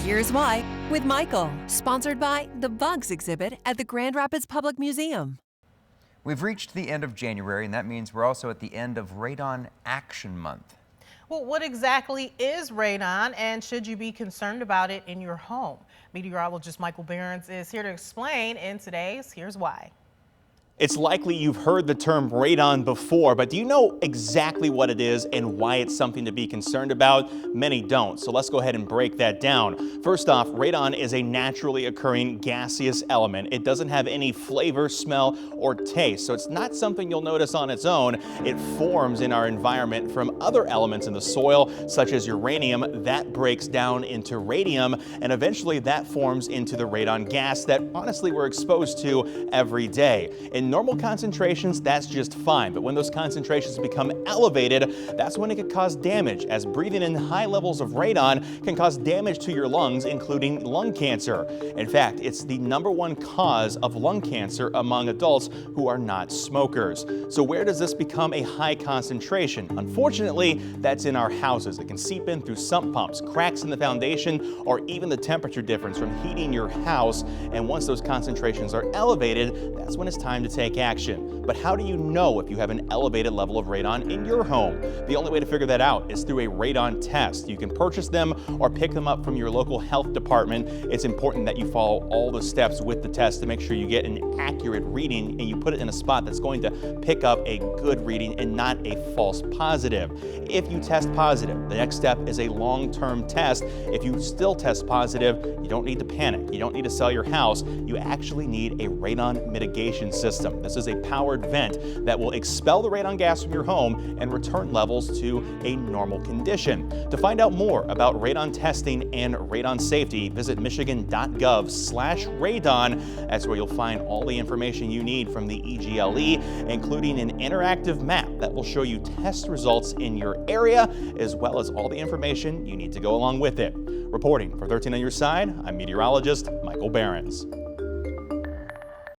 Here's Why with Michael, sponsored by the Bugs exhibit at the Grand Rapids Public Museum. We've reached the end of January, and that means we're also at the end of Radon Action Month. Well, what exactly is radon, and should you be concerned about it in your home? Meteorologist Michael Behrens is here to explain in today's Here's Why. It's likely you've heard the term radon before, but do you know exactly what it is and why it's something to be concerned about? Many don't, so let's go ahead and break that down. First off, radon is a naturally occurring gaseous element. It doesn't have any flavor, smell, or taste, so it's not something you'll notice on its own. It forms in our environment from other elements in the soil, such as uranium. That breaks down into radium, and eventually that forms into the radon gas that honestly we're exposed to every day. In normal concentrations, that's just fine, but when those concentrations become elevated, that's when it could cause damage, as breathing in high levels of radon can cause damage to your lungs, including lung cancer. In fact, it's the #1 cause of lung cancer among adults who are not smokers. So where does this become a high concentration? Unfortunately, that's in our houses. It can seep in through sump pumps, cracks in the foundation, or even the temperature difference from heating your house. And once those concentrations are elevated, that's when it's time to take action. But how do you know if you have an elevated level of radon in your home? The only way to figure that out is through a radon test. You can purchase them or pick them up from your local health department. It's important that you follow all the steps with the test to make sure you get an accurate reading and you put it in a spot that's going to pick up a good reading and not a false positive. If you test positive, the next step is a long-term test. If you still test positive, you don't need to panic. You don't need to sell your house. You actually need a radon mitigation system. This is a powered vent that will expel the radon gas from your home and return levels to a normal condition. To find out more about radon testing and radon safety, visit michigan.gov/radon. That's where you'll find all the information you need from the EGLE, including an interactive map that will show you test results in your area, as well as all the information you need to go along with it. Reporting for 13 on your side, I'm meteorologist Michael Behrens.